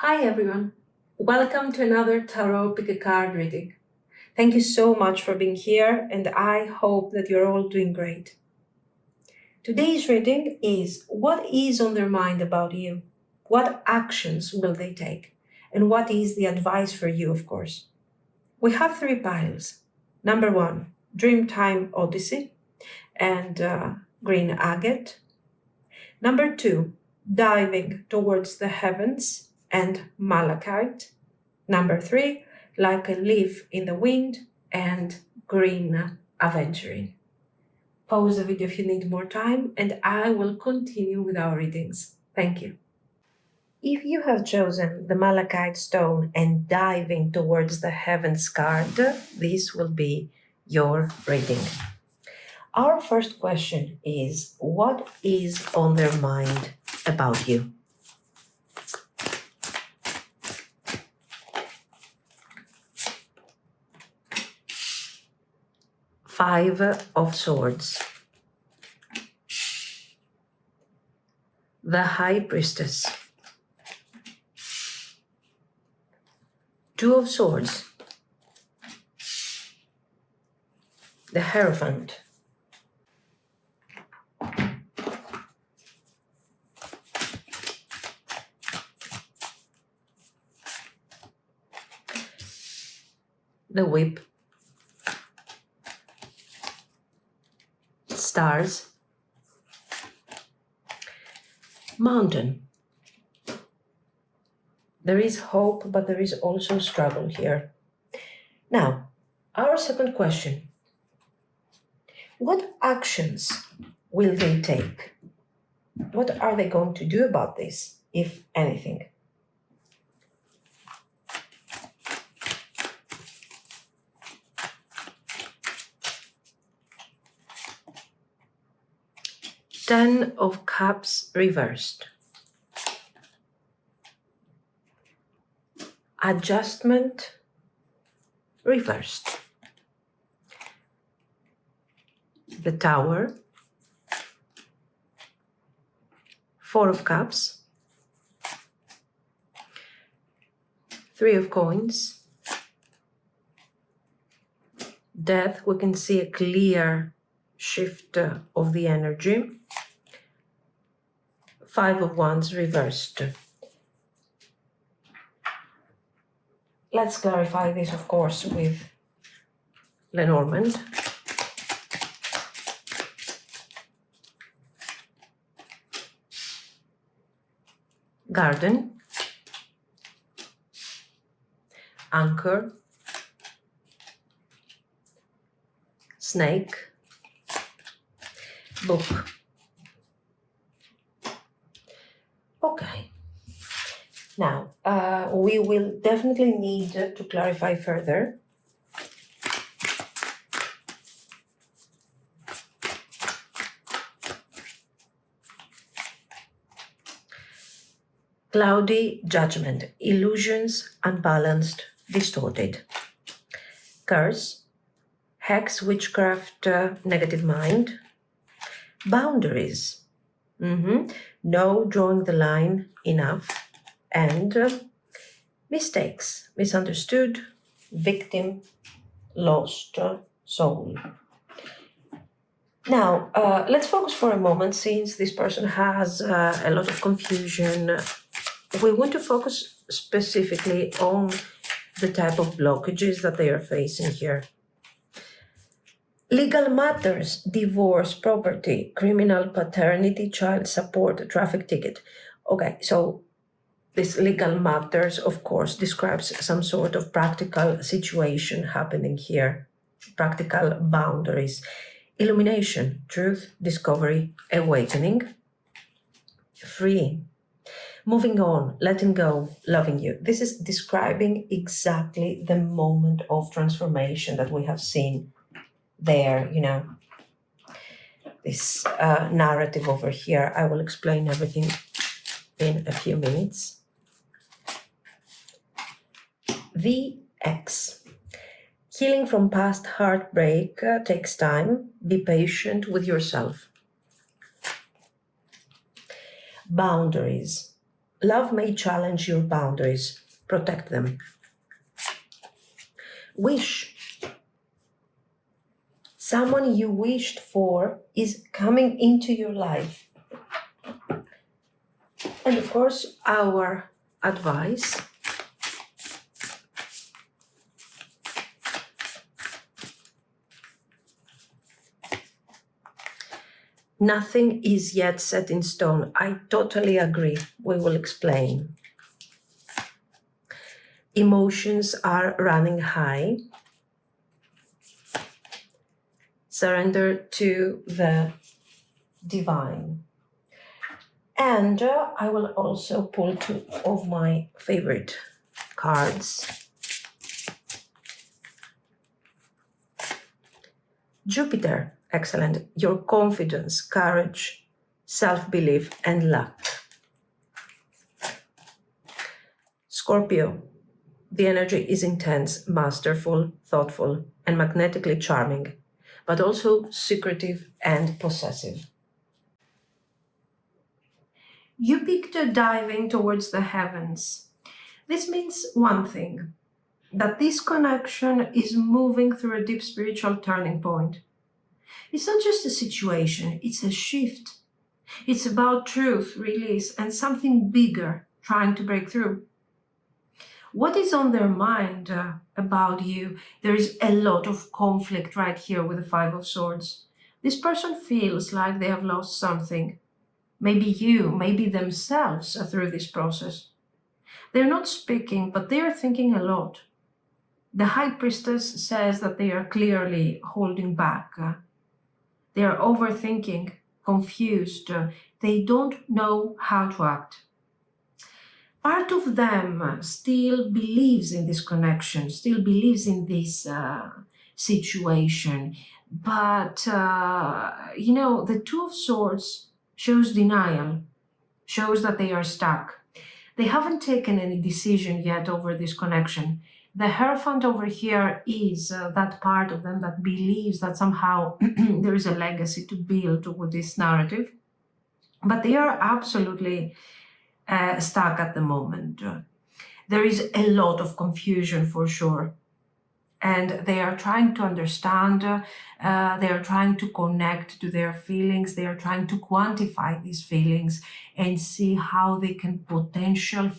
Hi everyone, welcome to another Tarot Pick a Card reading. Thank you so much for being here and I hope that you're all doing great. Today's reading is what is on their mind about you? What actions will they take? And what is the advice for you, of course? We have three piles. Number 1, Dreamtime Odyssey and green agate. Number 2, Diving Towards the Heavens and malachite. Number 3, Like a Leaf in the Wind and green aventurine. Pause the video if you need more time and I will continue with our readings. Thank you. If you have chosen the malachite stone and diving towards the heavens card, this will be your reading. Our first question is, what is on their mind about you? Five of Swords. The High Priestess. Two of Swords. The Hierophant. The Whip. Stars. Mountain. There is hope, but there is also struggle here. Now, our second question. What actions will they take? What are they going to do about this, if anything? Ten of Cups reversed. Adjustment reversed. The Tower. Four of Cups. Three of Coins. Death, we can see a clear shift of the energy. Five of Wands reversed. Let's clarify this, of course, with Lenormand. Garden. Anchor. Snake. Book. Okay. Now, we will definitely need to clarify further. Cloudy judgment, illusions, unbalanced, distorted. Curse, hex, witchcraft, negative mind. Boundaries. No drawing the line enough. And mistakes, misunderstood, victim, lost soul. Now, let's focus for a moment, since this person has a lot of confusion. We want to focus specifically on the type of blockages that they are facing here. Legal matters, divorce, property, criminal paternity, child support, traffic ticket. Okay, so this legal matters, of course, describes some sort of practical situation happening here. Practical boundaries. Illumination, truth, discovery, awakening. Free. Moving on, letting go, loving you. This is describing exactly the moment of transformation that we have seen there, this narrative over here. I will explain everything in a few minutes. The X. Healing from past heartbreak takes time. Be patient with yourself. Boundaries. Love may challenge your boundaries. Protect them. Wish. Someone you wished for is coming into your life. And of course, our advice. Nothing is yet set in stone. I totally agree. We will explain. Emotions are running high. Surrender to the divine. And I will also pull two of my favorite cards. Jupiter. Excellent. Your confidence, courage, self-belief, and luck. Scorpio. The energy is intense, masterful, thoughtful, and magnetically charming, but also secretive and possessive. You picked diving towards the heavens. This means one thing, that this connection is moving through a deep spiritual turning point. It's not just a situation, it's a shift. It's about truth, release, and something bigger trying to break through. What is on their mind about you? There is a lot of conflict right here with the Five of Swords. This person feels like they have lost something. Maybe you, maybe themselves through this process. They're not speaking, but they are thinking a lot. The High Priestess says that they are clearly holding back. They are overthinking, confused. They don't know how to act. Part of them still believes in this connection, still believes in this situation. But, the Two of Swords shows denial, shows that they are stuck. They haven't taken any decision yet over this connection. The Hierophant over here is that part of them that believes that somehow there is a legacy to build with this narrative. But they are absolutely stuck at the moment. There is a lot of confusion for sure. And they are trying to understand, they are trying to connect to their feelings, they are trying to quantify these feelings and see how they can potentially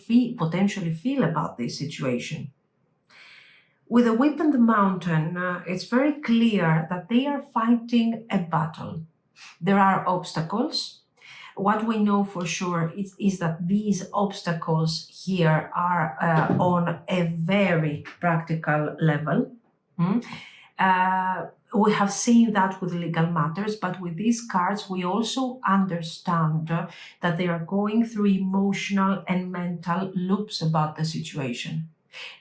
feel about this situation. With the Whip and the Mountain, it's very clear that they are fighting a battle. There are obstacles. What we know for sure is that these obstacles here are on a very practical level. We have seen that with legal matters, but with these cards, we also understand that they are going through emotional and mental loops about the situation.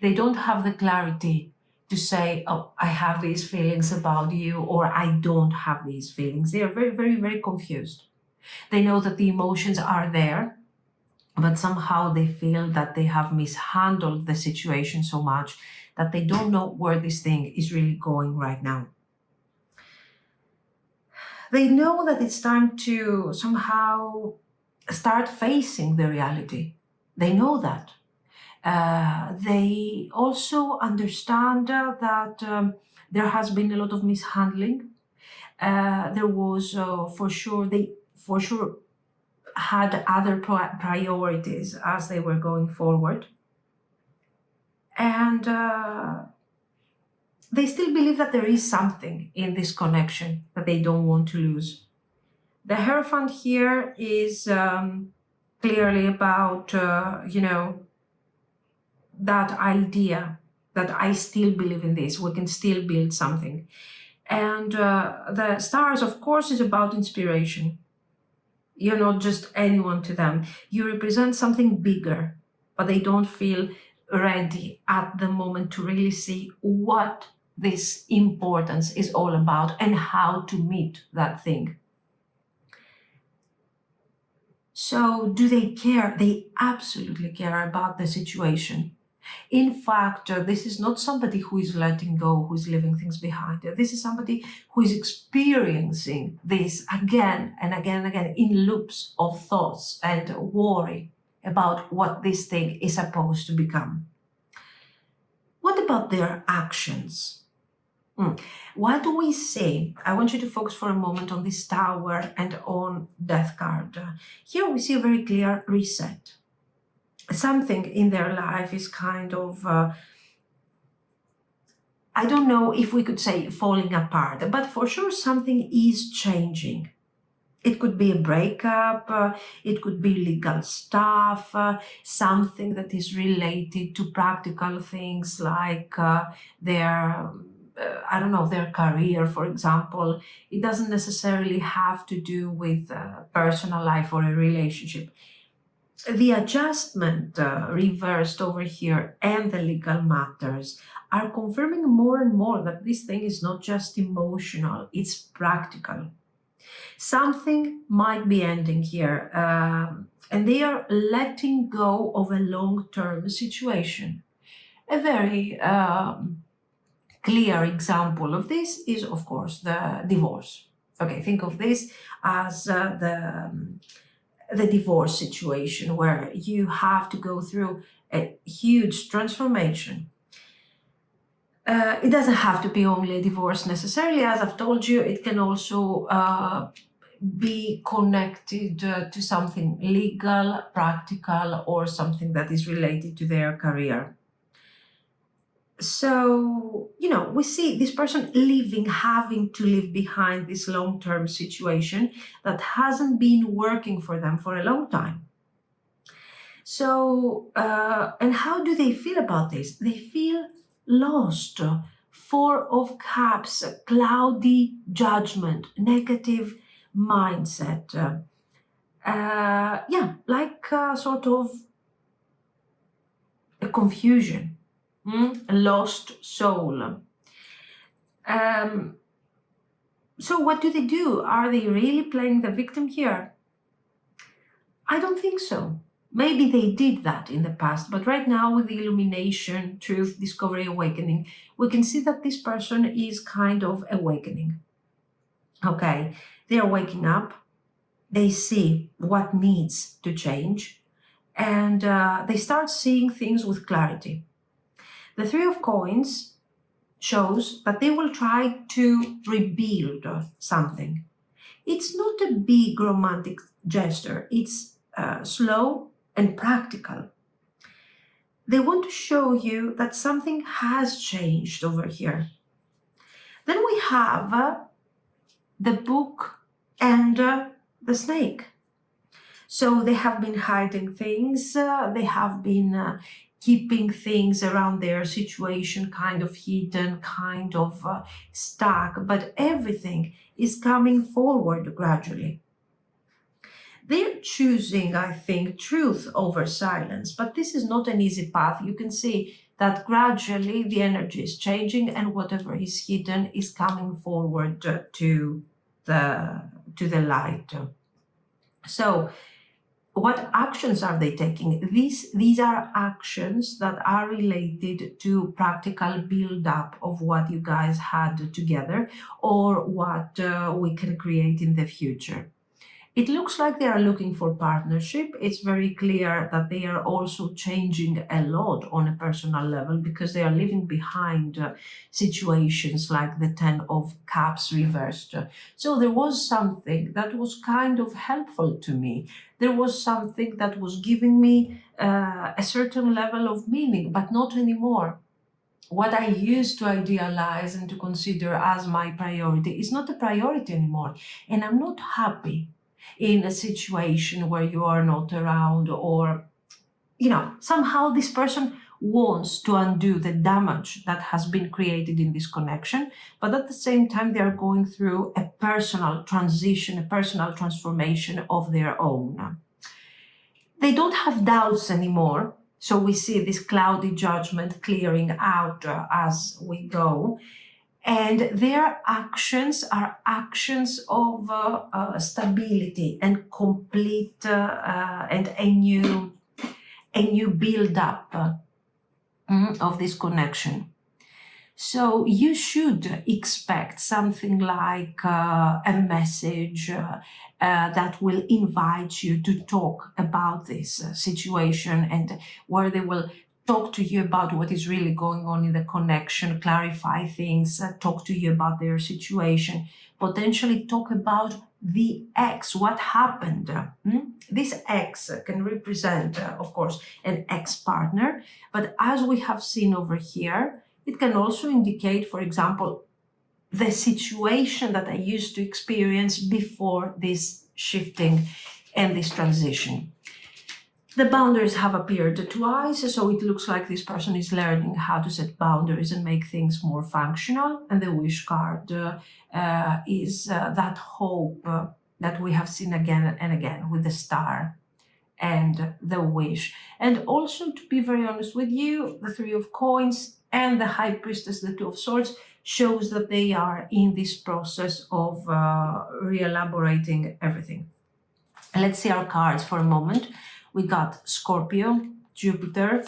They don't have the clarity to say, oh, I have these feelings about you, or I don't have these feelings. They are very, very, very confused. They know that the emotions are there, but somehow they feel that they have mishandled the situation so much that they don't know where this thing is really going right now. They know that it's time to somehow start facing the reality. They know that. They also understand that there has been a lot of mishandling. There was for sure had other priorities as they were going forward. And they still believe that there is something in this connection that they don't want to lose. The Hierophant here is clearly about, that idea that I still believe in this, we can still build something. And the Stars, of course, is about inspiration. You're not just anyone to them. You represent something bigger, but they don't feel ready at the moment to really see what this importance is all about and how to meet that thing. So do they care? They absolutely care about the situation. In fact, this is not somebody who is letting go, who is leaving things behind. This is somebody who is experiencing this again and again and again in loops of thoughts and worry about what this thing is supposed to become. What about their actions? What do we say? I want you to focus for a moment on this Tower and on Death card. Here we see a very clear reset. Something in their life is kind of, I don't know if we could say falling apart, but for sure something is changing. It could be a breakup, it could be legal stuff, something that is related to practical things like their, I don't know, their career, for example. It doesn't necessarily have to do with personal life or a relationship. The adjustment reversed over here and the legal matters are confirming more and more that this thing is not just emotional, it's practical. Something might be ending here, and they are letting go of a long-term situation. A very clear example of this is, of course, the divorce. Okay, think of this as the divorce situation where you have to go through a huge transformation. It doesn't have to be only a divorce necessarily. As I've told you, it can also be connected to something legal, practical, or something that is related to their career. So, we see this person having to leave behind this long-term situation that hasn't been working for them for a long time. So, and how do they feel about this? They feel lost. 4 of Cups, cloudy judgment, negative mindset. Like sort of a confusion, a lost soul. So what do? Are they really playing the victim here? I don't think so. Maybe they did that in the past, but right now with the illumination, truth, discovery, awakening, we can see that this person is kind of awakening. Okay, they are waking up, they see what needs to change, and they start seeing things with clarity. The 3 of Coins shows that they will try to rebuild something. It's not a big romantic gesture, it's slow and practical. They want to show you that something has changed over here. Then we have the Book and the Snake. So they have been hiding things, they have been keeping things around their situation kind of hidden, kind of stuck, but everything is coming forward gradually. They're choosing, I think, truth over silence, but this is not an easy path. You can see that gradually the energy is changing and whatever is hidden is coming forward to the light. So what actions are they taking? These are actions that are related to practical build-up of what you guys had together or what we can create in the future. It looks like they are looking for partnership. It's very clear that they are also changing a lot on a personal level because they are leaving behind situations like the 10 of Cups reversed. So there was something that was kind of helpful to me. There was something that was giving me a certain level of meaning, but not anymore. What I used to idealize and to consider as my priority is not a priority anymore. And I'm not happy in a situation where you are not around or, somehow this person wants to undo the damage that has been created in this connection, but at the same time they are going through a personal transition, a personal transformation of their own. They don't have doubts anymore, so we see this cloudy judgment clearing out as we go. And their actions are actions of stability and complete and a new build-up of this connection. So you should expect something like a message that will invite you to talk about this situation, and where they will talk to you about what is really going on in the connection, clarify things, talk to you about their situation, potentially talk about the ex, what happened. This ex can represent, of course, an ex-partner, but as we have seen over here, it can also indicate, for example, the situation that I used to experience before this shifting and this transition. The boundaries have appeared twice, so it looks like this person is learning how to set boundaries and make things more functional. And the wish card is that hope that we have seen again and again with the star and the wish. And also, to be very honest with you, the Three of Coins and the High Priestess, the Two of Swords, shows that they are in this process of re-elaborating everything. And let's see our cards for a moment. We got Scorpio, Jupiter,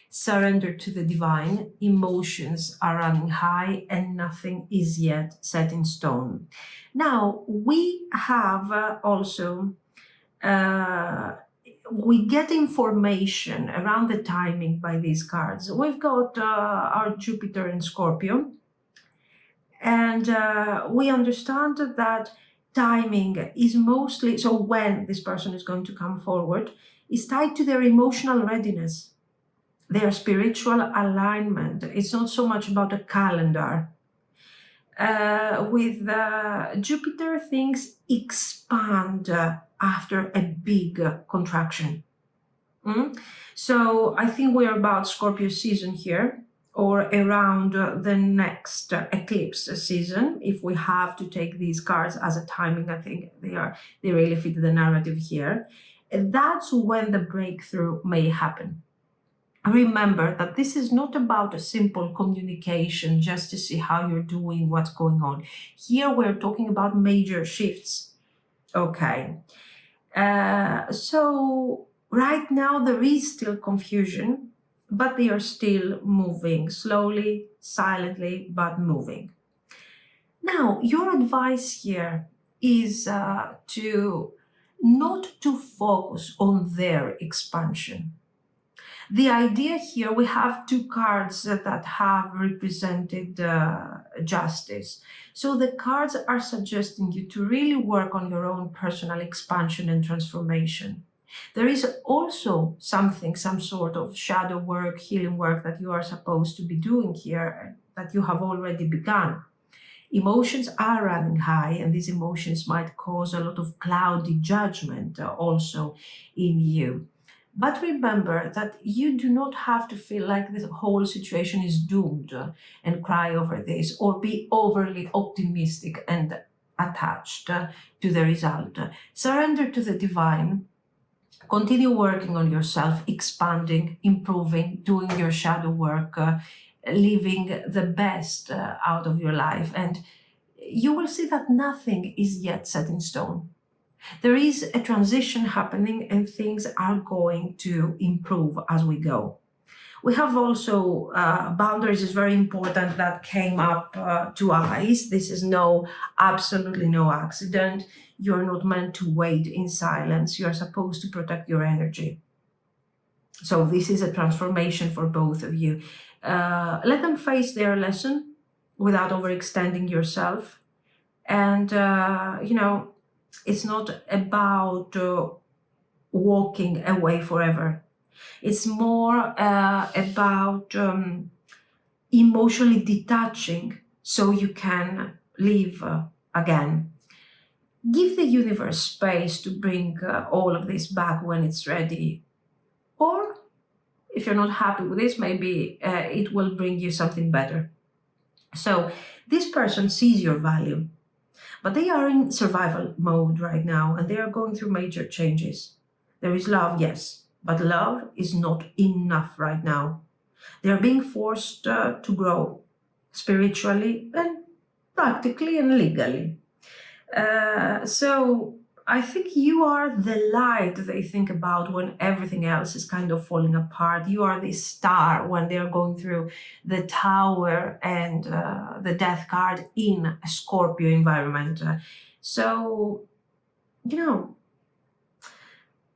surrender to the divine, emotions are running high, and nothing is yet set in stone. Now, we have also we get information around the timing by these cards. We've got our Jupiter in Scorpio, and we understand that timing is mostly, so when this person is going to come forward, is tied to their emotional readiness, their spiritual alignment. It's not so much about a calendar. With Jupiter, things expand after a big contraction. So I think we're about Scorpio season here, or around the next eclipse season. If we have to take these cards as a timing, I think they really fit the narrative here. And that's when the breakthrough may happen. Remember that this is not about a simple communication just to see how you're doing, what's going on. Here we're talking about major shifts. Okay. So right now there is still confusion, but they are still moving slowly, silently, but moving. Now, your advice here is not to focus on their expansion. The idea here, we have two cards that have represented justice. So the cards are suggesting you to really work on your own personal expansion and transformation. There is also some sort of shadow work, healing work that you are supposed to be doing here, that you have already begun. Emotions are running high, and these emotions might cause a lot of cloudy judgment also in you. But remember that you do not have to feel like the whole situation is doomed and cry over this, or be overly optimistic and attached to the result. Surrender to the divine. Continue working on yourself, expanding, improving, doing your shadow work, living the best out of your life. And you will see that nothing is yet set in stone. There is a transition happening, and things are going to improve as we go. We have also boundaries is very important, that came up twice. This is absolutely no accident. You're not meant to wait in silence. You're supposed to protect your energy. So this is a transformation for both of you. Let them face their lesson without overextending yourself. And, it's not about walking away forever. It's more about emotionally detaching so you can live again. Give the universe space to bring all of this back when it's ready. Or if you're not happy with this, maybe it will bring you something better. So this person sees your value, but they are in survival mode right now, and they are going through major changes. There is love, yes, but love is not enough right now. They are being forced to grow spiritually and practically and legally. So I think you are the light they think about when everything else is kind of falling apart. You are the star when they're going through the tower and the death card in a Scorpio environment. So, you know,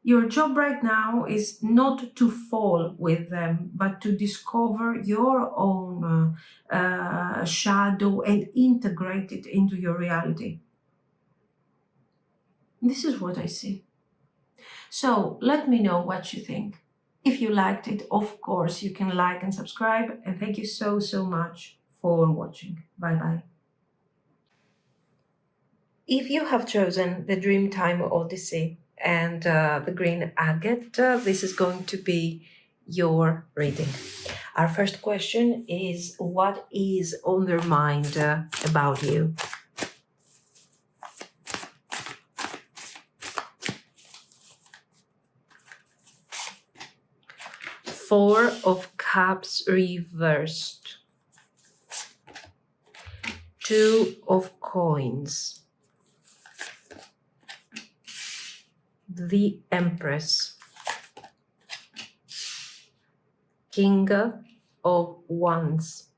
your job right now is not to fall with them, but to discover your own shadow and integrate it into your reality. This is what I see. So let me know what you think. If you liked it, of course, you can like and subscribe. And thank you so, so much for watching. Bye bye. If you have chosen the Dreamtime Odyssey and the green agate, this is going to be your reading. Our first question is, what is on their mind about you? Four of Cups reversed. Two of Coins. The Empress. King of Wands.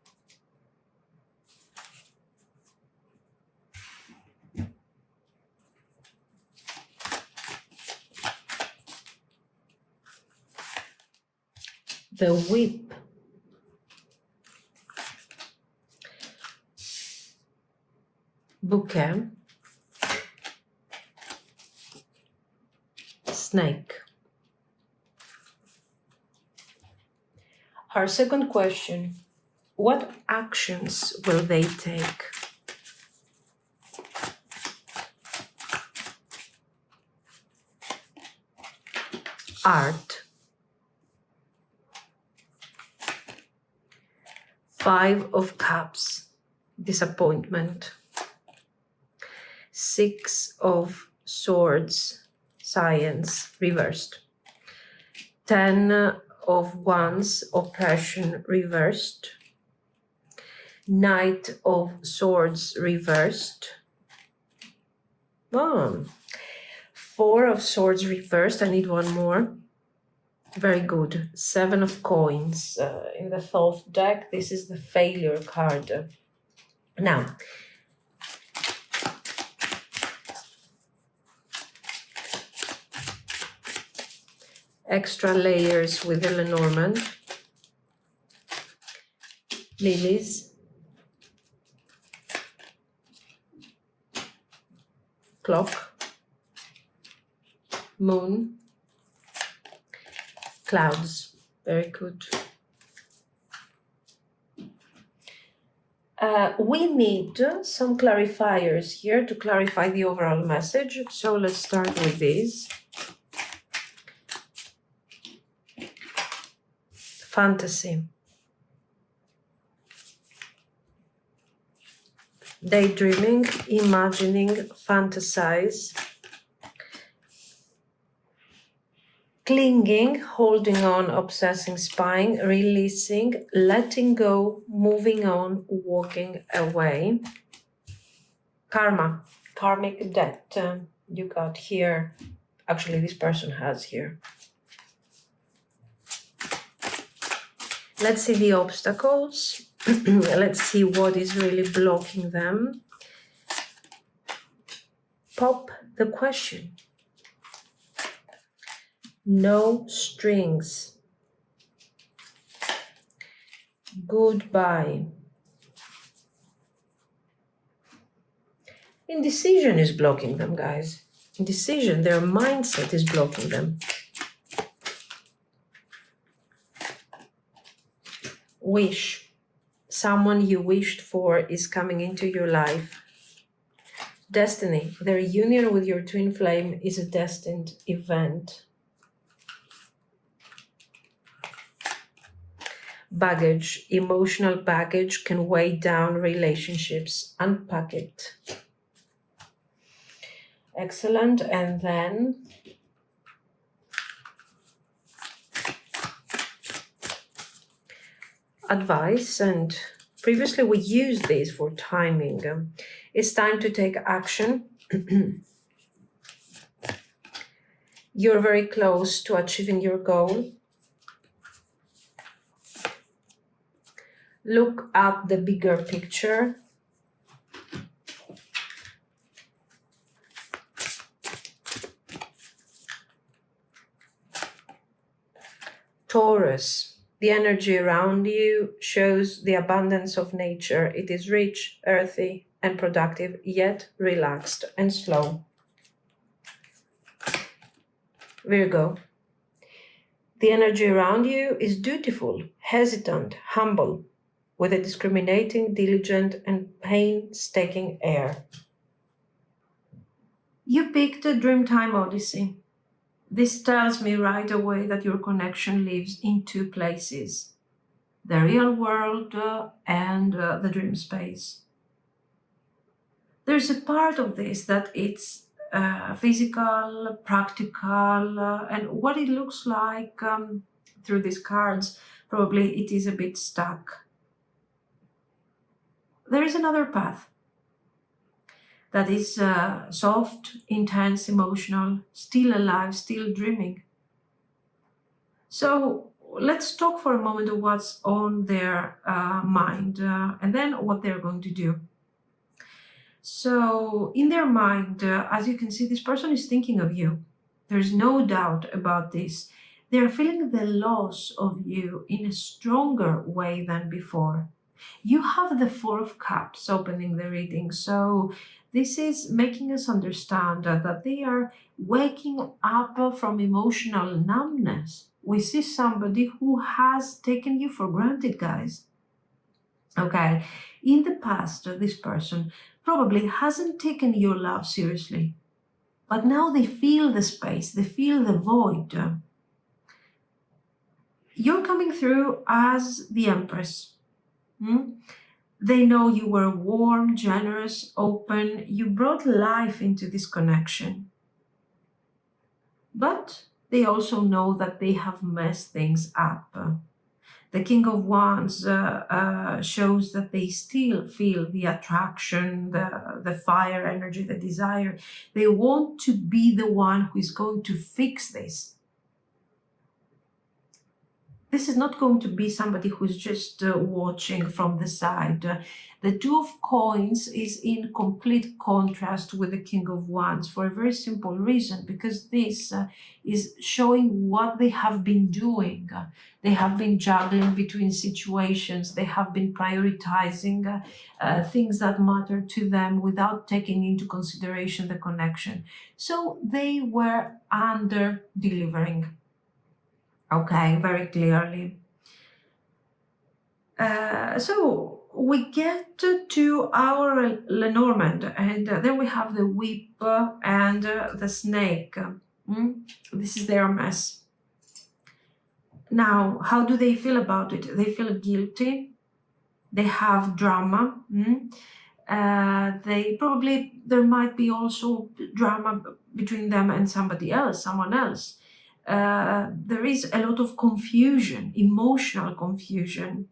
The Whip. Bouquet. Snake. Our second question, what actions will they take? Art. Five of Cups, disappointment. Six of Swords, science, reversed. 10 of Wands, oppression, reversed. Knight of Swords, reversed. Oh. 4 of Swords, reversed. I need one more. Very good. 7 of Coins in the Thoth deck. This is the failure card. Now, extra layers with the Lenormand. Lilies. Clock. Moon. Clouds. Very good. We need some clarifiers here to clarify the overall message. So let's start with these. Fantasy. Daydreaming, imagining, fantasize. Clinging, holding on, obsessing, spying, releasing, letting go, moving on, walking away. Karma, karmic debt. You got here. Actually, this person has here. Let's see the obstacles. Let's see what is really blocking them. Pop the question. No strings. Goodbye. Indecision is blocking them, guys. Indecision, their mindset is blocking them. Wish. Someone you wished for is coming into your life. Destiny. Their union with your twin flame is a destined event. Baggage. Emotional baggage can weigh down relationships. Unpack it. Excellent. And then advice, and previously we used these for timing. It's time to take action. You're very close to achieving your goal. Look at the bigger picture. Taurus, the energy around you shows the abundance of nature. It is rich, earthy, and productive, yet relaxed and slow. Virgo, the energy around you is dutiful, hesitant, humble, with a discriminating, diligent, and painstaking air. You picked a Dreamtime Odyssey. This tells me right away that your connection lives in two places, the real world and the dream space. There's a part of this that it's physical, practical, and what it looks like through these cards, probably it is a bit stuck. There is another path that is soft, intense, emotional, still alive, still dreaming. So let's talk for a moment of what's on their mind and then what they're going to do. So in their mind, as you can see, this person is thinking of you. There's no doubt about this. They're feeling the loss of you in a stronger way than before. You have the Four of Cups opening the reading, so this is making us understand that they are waking up from emotional numbness. We see somebody who has taken you for granted, guys. Okay, in the past, this person probably hasn't taken your love seriously, but now they feel the space, they feel the void. You're coming through as the Empress. They know you were warm, generous, open. You brought life into this connection. But they also know that they have messed things up. The King of Wands shows that they still feel the attraction, the fire energy, the desire. They want to be the one who is going to fix this. This is not going to be somebody who's just watching from the side. The Two of Coins is in complete contrast with the King of Wands for a very simple reason, because this is showing what they have been doing. They have been juggling between situations. They have been prioritizing things that matter to them without taking into consideration the connection. So they were under-delivering. Okay, very clearly. So we get to our Lenormand, and then we have the Whip and the Snake. This is their mess. Now, how do they feel about it? They feel guilty. They have drama. There might be also drama between them and somebody else, someone else. There is a lot of confusion, emotional confusion.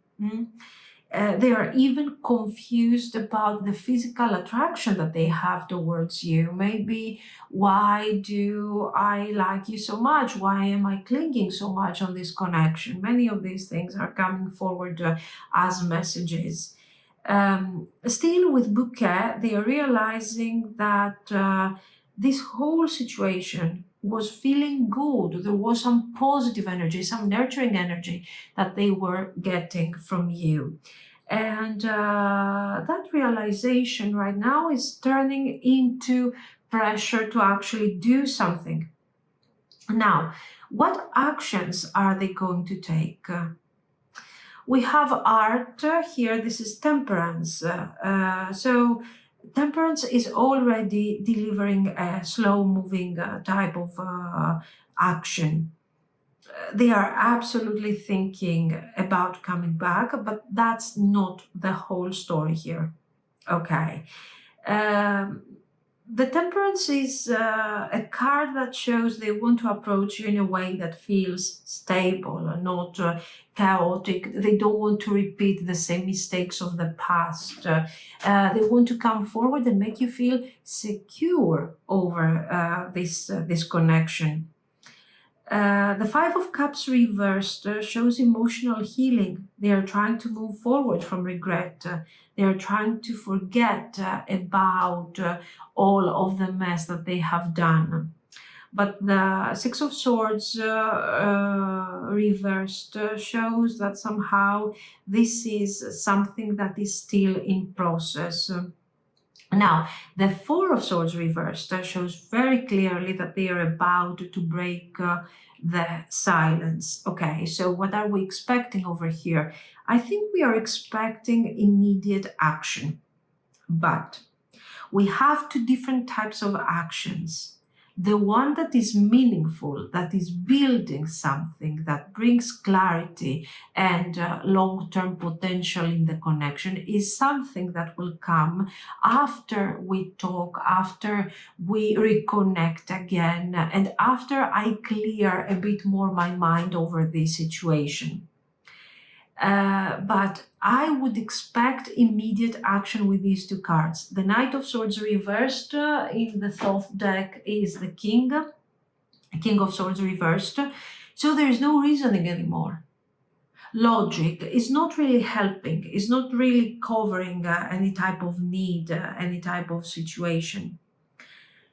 They are even confused about the physical attraction that they have towards you. Maybe, why do I like you so much? Why am I clinging so much on this connection? Many of these things are coming forward as messages. Still with Bouquet, they are realizing that this whole situation was feeling good. There was some positive energy, some nurturing energy that they were getting from you. And that realization right now is turning into pressure to actually do something. Now, what actions are they going to take? We have art here. This is temperance. So temperance is already delivering a slow-moving type of action. They are absolutely thinking about coming back, but that's not the whole story here. Okay. The temperance is a card that shows they want to approach you in a way that feels stable and not chaotic. They don't want to repeat the same mistakes of the past. They want to come forward and make you feel secure over this connection. The Five of Cups reversed shows emotional healing. They are trying to move forward from regret. They are trying to forget about all of the mess that they have done. But the Six of Swords reversed shows that somehow this is something that is still in process. Now, the Four of Swords reversed shows very clearly that they are about to break the silence. Okay, so what are we expecting over here? I think we are expecting immediate action, but we have two different types of actions. The one that is meaningful, that is building something, that brings clarity and long-term potential in the connection, is something that will come after we talk, after we reconnect again, and after I clear a bit more my mind over this situation. But I would expect immediate action with these two cards. The Knight of Swords reversed in the Thoth deck is the King of Swords reversed. So there is no reasoning anymore. Logic is not really helping, is not really covering any type of need, any type of situation.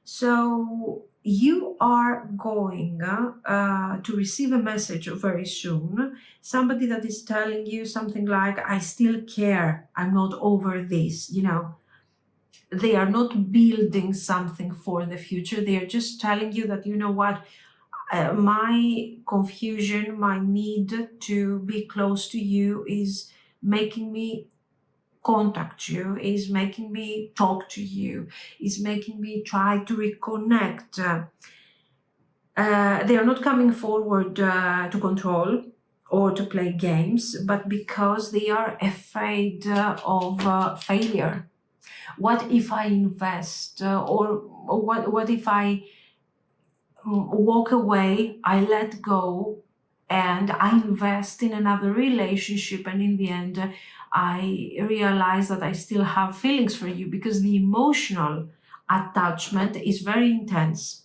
So you are going to receive a message very soon, somebody that is telling you something like, I still care, I'm not over this, you know. They are not building something for the future, they are just telling you that, you know what, my confusion, my need to be close to you is making me contact you, is making me talk to you, is making me try to reconnect. They are not coming forward to control or to play games, but because they are afraid of failure. What if I invest, or what if I walk away, I let go, and I invest in another relationship, and in the end I realize that I still have feelings for you, because the emotional attachment is very intense.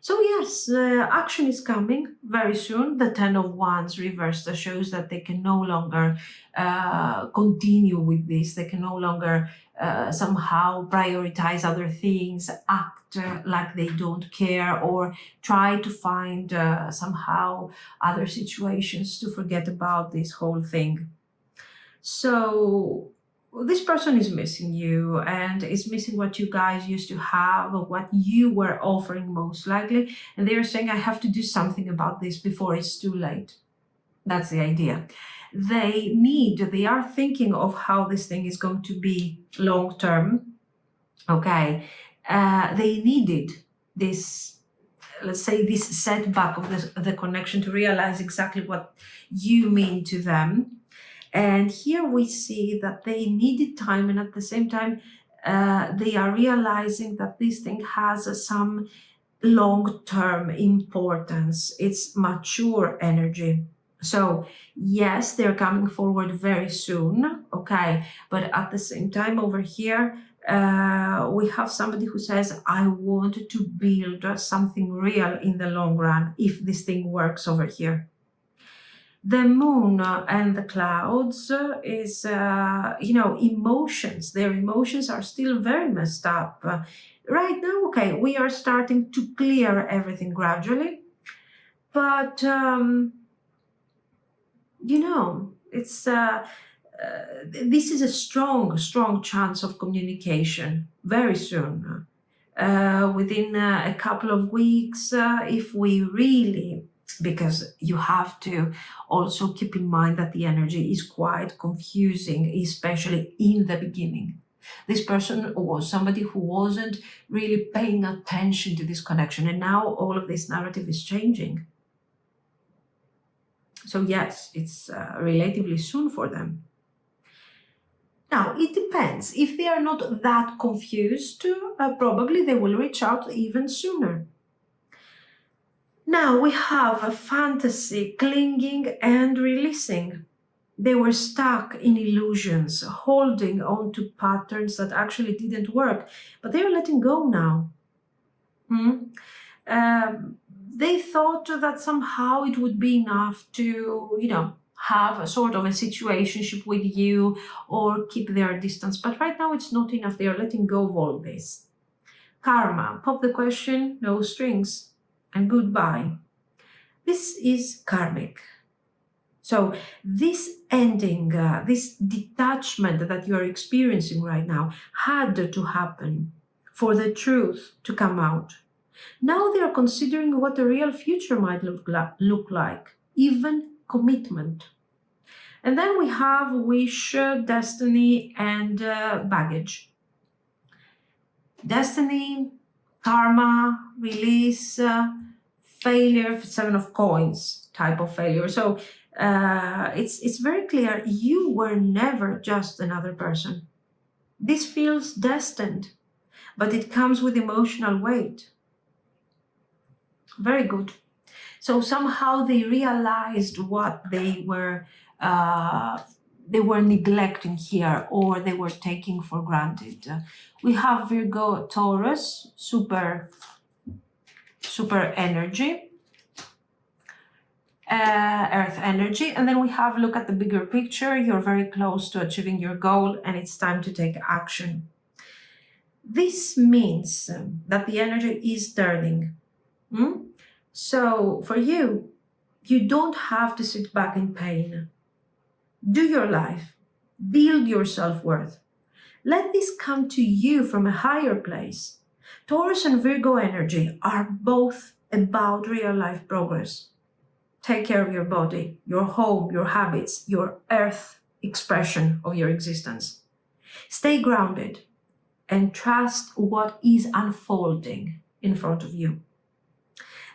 So yes, action is coming very soon. The Ten of Wands reversed shows that they can no longer continue with this. They can no longer somehow prioritize other things, act like they don't care, or try to find somehow other situations to forget about this whole thing. So this person is missing you, and is missing what you guys used to have, or what you were offering most likely. And they're saying, I have to do something about this before it's too late. That's the idea. They are thinking of how this thing is going to be long term. Okay. They needed this, let's say, this setback of the connection to realize exactly what you mean to them. And here we see that they needed time, and at the same time, they are realizing that this thing has some long-term importance. It's mature energy. So yes, they're coming forward very soon, okay? But at the same time over here, we have somebody who says, I want to build something real in the long run if this thing works over here. The moon and the clouds is, emotions. Their emotions are still very messed up. Right now, okay, we are starting to clear everything gradually. But, it's this is a strong chance of communication very soon. Within a couple of weeks, if we really, because you have to also keep in mind that the energy is quite confusing, especially in the beginning. This person was somebody who wasn't really paying attention to this connection, and now all of this narrative is changing. So yes, it's relatively soon for them. Now, it depends. If they are not that confused, probably they will reach out even sooner. Now we have a fantasy, clinging and releasing. They were stuck in illusions, holding on to patterns that actually didn't work, but they are letting go now. They thought that somehow it would be enough to, have a sort of a situationship with you or keep their distance. But right now it's not enough. They are letting go of all this. Karma, pop the question, no strings, and goodbye. This is karmic. So this ending, this detachment that you're experiencing right now had to happen for the truth to come out. Now they are considering what the real future might look like, even commitment. And then we have wish, destiny, and baggage. Destiny, karma, release, failure, 7 of coins type of failure. So it's very clear you were never just another person. This feels destined, but it comes with emotional weight. Very good. So somehow they realized what they were neglecting here, or they were taking for granted. We have Virgo, Taurus, super energy, earth energy. And then we have, look at the bigger picture. You're very close to achieving your goal and it's time to take action. This means that the energy is turning. So for you, you don't have to sit back in pain. Do your life. Build your self-worth. Let this come to you from a higher place. Taurus and Virgo energy are both about real life progress. Take care of your body, your home, your habits, your earth expression of your existence. Stay grounded and trust what is unfolding in front of you.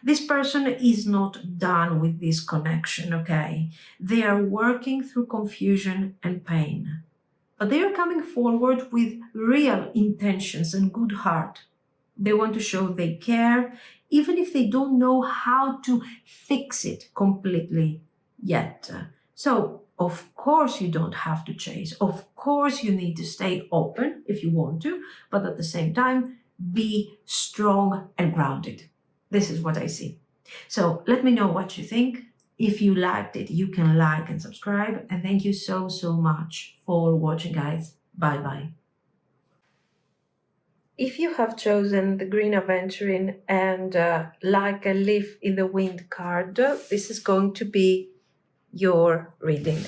This person is not done with this connection, okay? They are working through confusion and pain. But they are coming forward with real intentions and good heart. They want to show they care, even if they don't know how to fix it completely yet. So, of course, you don't have to chase. Of course, you need to stay open if you want to, but at the same time, be strong and grounded. This is what I see. So let me know what you think. If you liked it, you can like and subscribe. And thank you so much for watching, guys. Bye-bye. If you have chosen the green aventurine and like a leaf in the wind card, this is going to be your reading.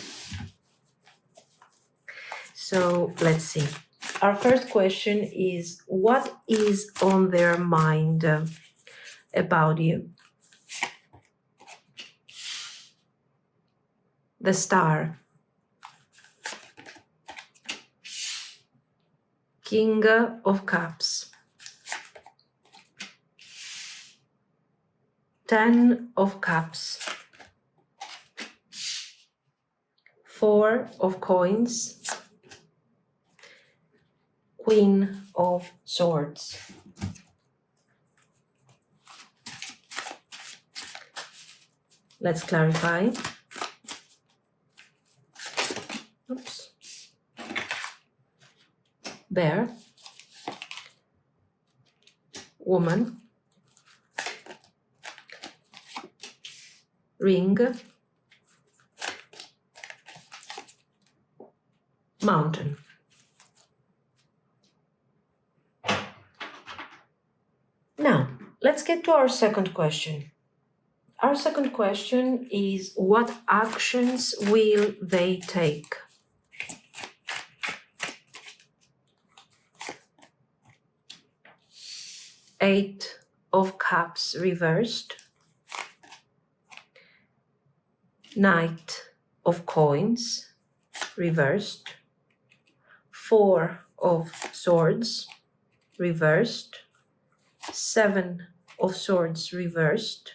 So let's see. Our first question is, what is on their mind about you? The Star, King of Cups, 10 of Cups, 4 of Coins, Queen of Swords. Let's clarify. Oops. Bear, woman, ring, mountain. Now, let's get to our second question. Our second question is, what actions will they take? Eight of Cups reversed, Knight of Coins reversed, 4 of Swords reversed, 7 of Swords reversed,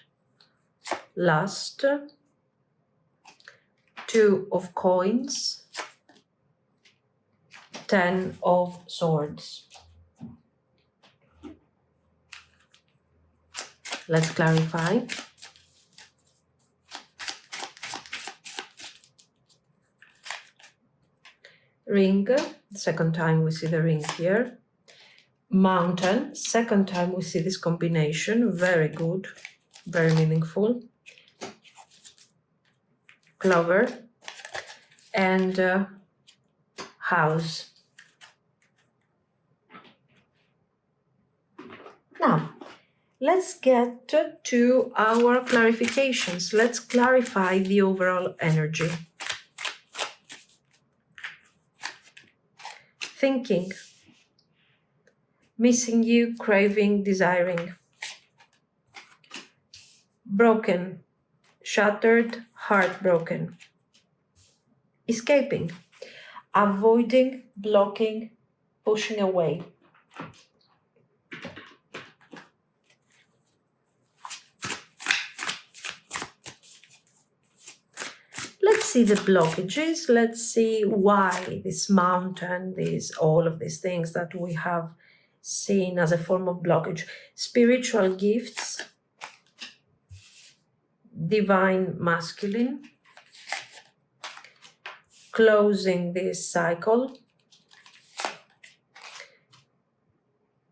last, 2 of Coins, 10 of Swords. Let's clarify. Ring, second time we see the ring here. Mountain, second time we see this combination, very good. very meaningful. Clover and house. Now, let's get to our clarifications. Let's clarify the overall energy. Thinking, missing you, craving, desiring. Broken, shattered, heartbroken. Escaping, avoiding, blocking, pushing away. Let's see the blockages. Let's see why this mountain, all of these things that we have seen as a form of blockage. Spiritual gifts, divine masculine, closing this cycle,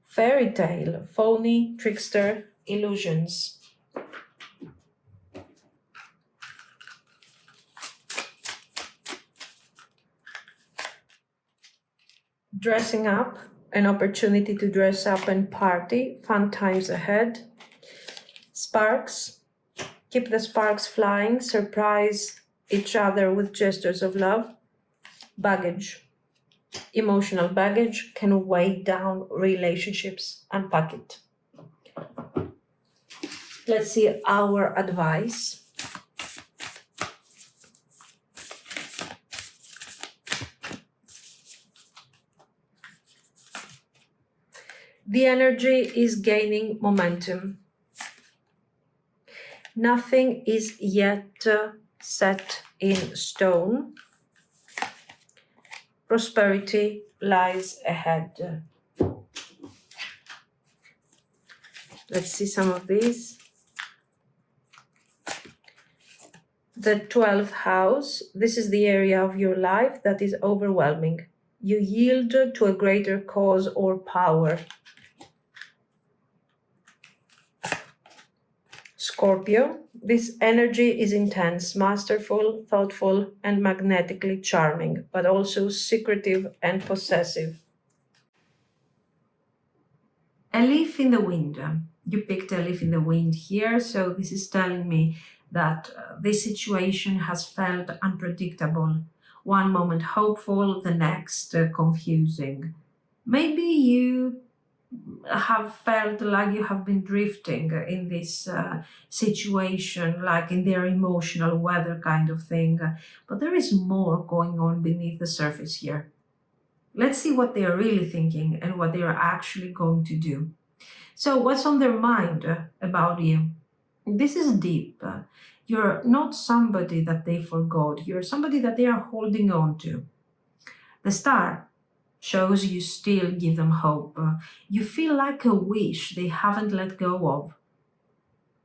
fairy tale, phony, trickster, illusions. Dressing up, an opportunity to dress up and party, fun times ahead. Sparks, keep the sparks flying, surprise each other with gestures of love. Baggage, emotional baggage can weigh down relationships. Unpack it. Let's see our advice. The energy is gaining momentum. Nothing is yet set in stone. Prosperity lies ahead. Let's see some of these. The 12th house, this is the area of your life that is overwhelming. You yield to a greater cause or power. Scorpio, this energy is intense, masterful, thoughtful, and magnetically charming, but also secretive and possessive. A leaf in the wind. You picked a leaf in the wind here, so this is telling me that this situation has felt unpredictable. One moment hopeful, the next confusing. Maybe you have felt like you have been drifting in this situation, like in their emotional weather kind of thing. But there is more going on beneath the surface here. Let's see what they are really thinking and what they are actually going to do. So, what's on their mind about you? This is deep. You're not somebody that they forgot. You're somebody that they are holding on to. The star shows you still give them hope. You feel like a wish they haven't let go of.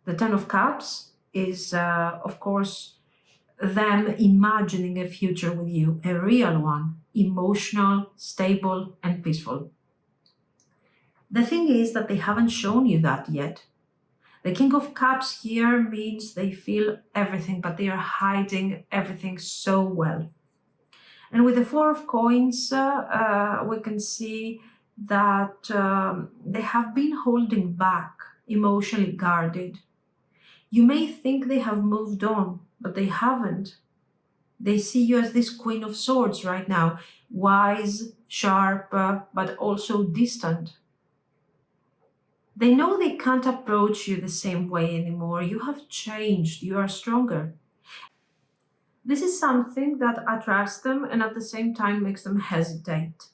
The Ten of Cups is, of course, them imagining a future with you, a real one, emotional, stable, and peaceful. The thing is that they haven't shown you that yet. The King of Cups here means they feel everything, but they are hiding everything so well. And with the Four of Coins, we can see that they have been holding back, emotionally guarded. You may think they have moved on, but they haven't. They see you as this Queen of Swords right now, wise, sharp, but also distant. They know they can't approach you the same way anymore. You have changed, you are stronger. This is something that attracts them and at the same time makes them hesitate.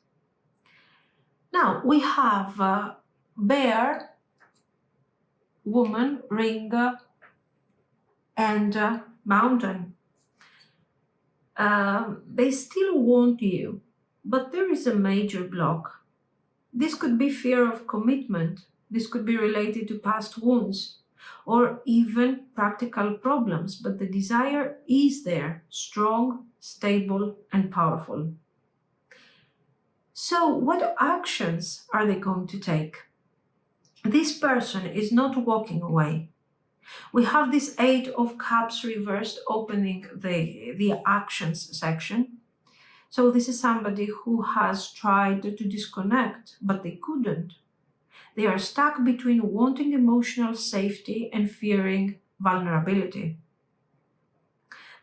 Now we have bear, woman, ring, and mountain. They still want you, but there is a major block. This could be fear of commitment. This could be related to past wounds or even practical problems, but the desire is there, strong, stable, and powerful. So, what actions are they going to take? This person is not walking away. We have this Eight of Cups reversed opening the actions section. So this is somebody who has tried to disconnect, but they couldn't. They are stuck between wanting emotional safety and fearing vulnerability.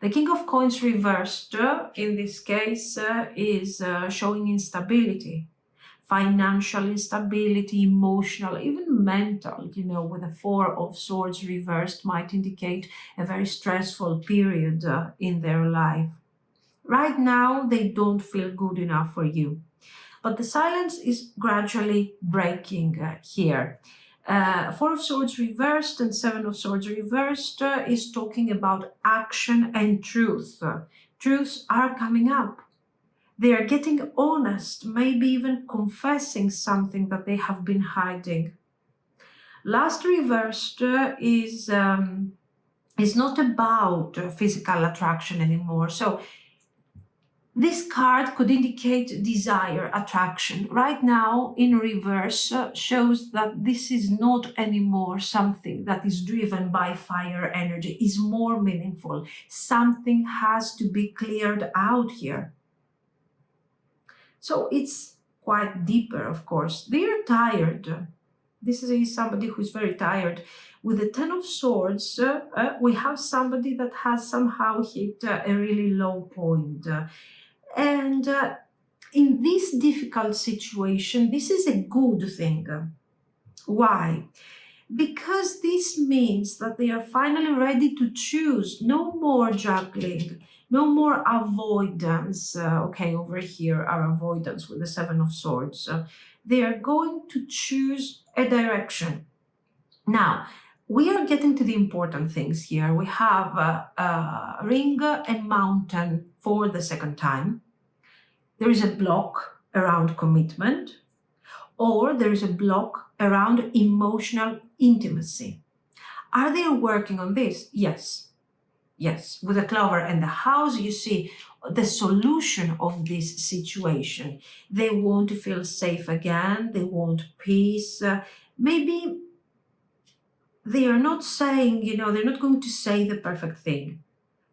The King of Coins reversed, in this case, is showing instability, financial instability, emotional, even mental, with the Four of Swords reversed might indicate a very stressful period in their life. Right now, they don't feel good enough for you. But the silence is gradually breaking here. Four of Swords reversed and Seven of Swords reversed is talking about action and truth. Truths are coming up. They are getting honest, maybe even confessing something that they have been hiding. Last reversed is not about physical attraction anymore. So this card could indicate desire, attraction. Right now, in reverse, shows that this is not anymore something that is driven by fire energy, is more meaningful. Something has to be cleared out here. So it's quite deeper, of course. They are tired. This is somebody who's very tired. With the Ten of Swords, we have somebody that has somehow hit a really low point. And in this difficult situation, this is a good thing. Why? Because this means that they are finally ready to choose. No more juggling, no more avoidance. Over here are avoidance with the Seven of Swords. They are going to choose a direction. Now, we are getting to the important things here. We have ring and mountain for the second time. There is a block around commitment, or there is a block around emotional intimacy. Are they working on this? Yes. Yes. With the clover and the house, you see the solution of this situation. They want to feel safe again. They want peace. Maybe they are not saying, they're not going to say the perfect thing,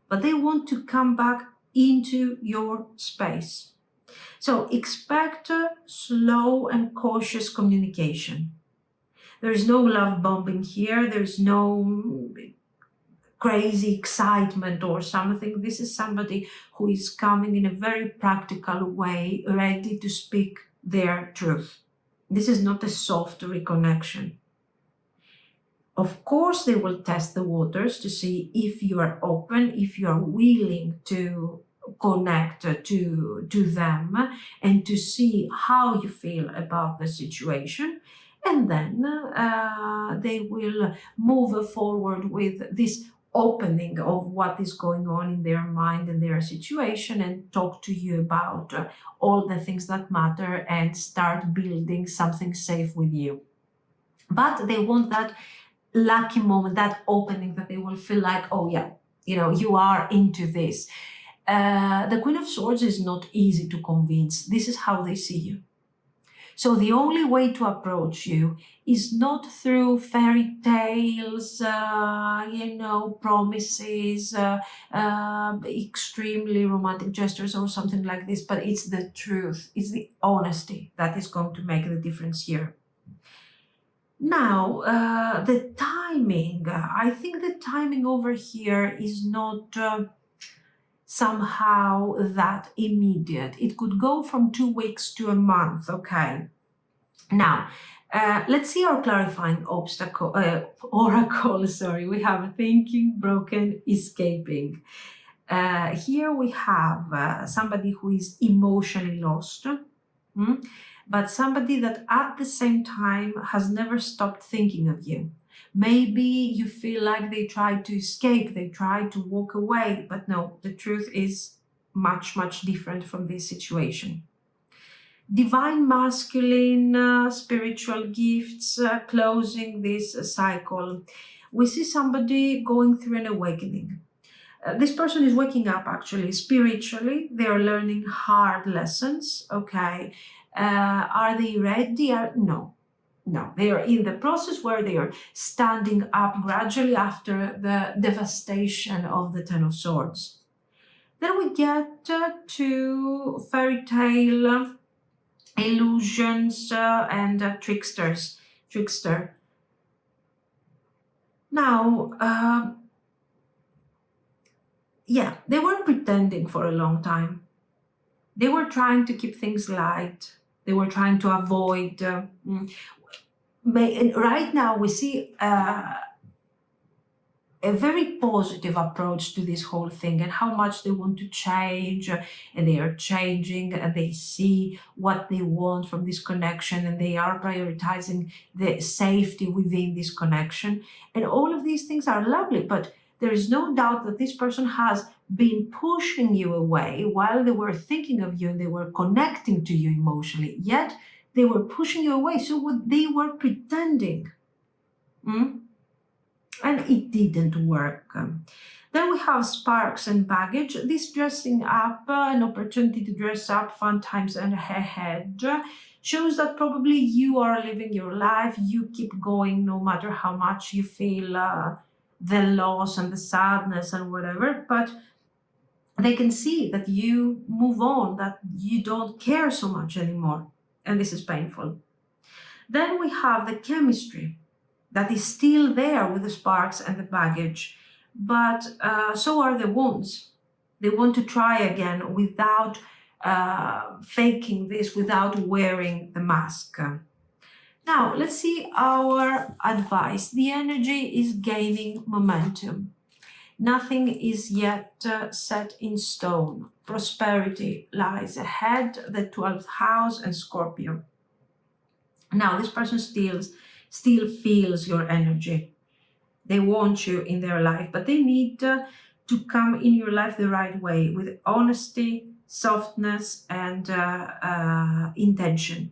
but they want to come back into your space. So expect slow and cautious communication. There is no love bombing here. There is no crazy excitement or something. This is somebody who is coming in a very practical way, ready to speak their truth. This is not a soft reconnection. Of course, they will test the waters to see if you are open, if you are willing to connect to them and to see how you feel about the situation. And then they will move forward with this opening of what is going on in their mind and their situation and talk to you about all the things that matter and start building something safe with you. But they want that lucky moment, that opening that they will feel like, oh yeah, you are into this. The Queen of Swords is not easy to convince. This is how they see you. So the only way to approach you is not through fairy tales, promises, extremely romantic gestures or something like this, but it's the truth, it's the honesty that is going to make the difference here. Now, the timing, I think the timing over here is not somehow that immediate. It could go from 2 weeks to a month, okay? Now, let's see our clarifying oracle, sorry. We have thinking, broken, escaping. Here we have somebody who is emotionally lost, but somebody that at the same time has never stopped thinking of you. Maybe you feel like they tried to escape, they tried to walk away, but no, the truth is much, much different from this situation. Divine masculine, spiritual gifts, closing this cycle. We see somebody going through an awakening. This person is waking up actually spiritually. They are learning hard lessons, okay? Are they ready? No. No, they are in the process where they are standing up gradually after the devastation of the Ten of Swords. Then we get to fairy tale illusions and trickster. Now, yeah, they were pretending for a long time. They were trying to keep things light. They were trying to avoid. And right now, we see a very positive approach to this whole thing and how much they want to change, and they are changing, and they see what they want from this connection, and they are prioritizing the safety within this connection. And all of these things are lovely, but there is no doubt that this person has been pushing you away while they were thinking of you and they were connecting to you emotionally, yet they were pushing you away. So what they were pretending. And it didn't work. Then we have sparks and baggage. This dressing up, an opportunity to dress up, fun times ahead, shows that probably you are living your life. You keep going no matter how much you feel the loss and the sadness and whatever, but they can see that you move on, that you don't care so much anymore. And this is painful. Then we have the chemistry that is still there with the sparks and the baggage, but so are the wounds. They want to try again without faking this, without wearing the mask. Now, let's see our advice. The energy is gaining momentum. Nothing is yet set in stone. Prosperity lies ahead, the 12th house and Scorpio. Now, this person still feels your energy. They want you in their life, but they need to come in your life the right way, with honesty, softness, and intention.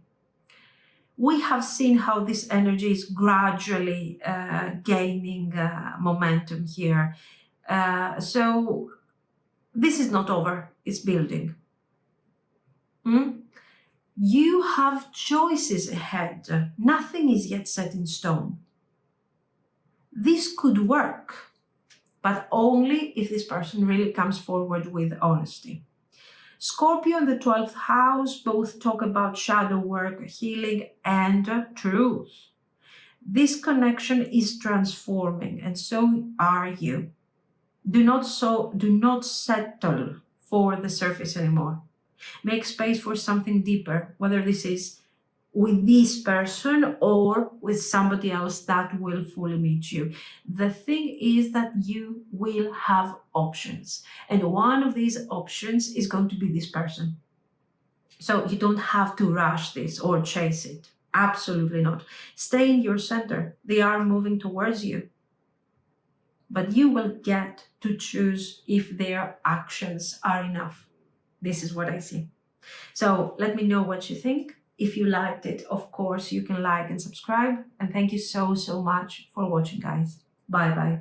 We have seen how this energy is gradually gaining momentum here. So this is not over, it's building. You have choices ahead. Nothing is yet set in stone. This could work, but only if this person really comes forward with honesty. Scorpio and the 12th house both talk about shadow work, healing, and truth. This connection is transforming, and so are you. Do not settle for the surface anymore. Make space for something deeper, whether this is with this person or with somebody else that will fully meet you. The thing is that you will have options, and one of these options is going to be this person. So you don't have to rush this or chase it. Absolutely not. Stay in your center. They are moving towards you, but you will get to choose if their actions are enough. This is what I see. So let me know what you think. If you liked it, of course, you can like and subscribe. And thank you so much for watching, guys. Bye-bye.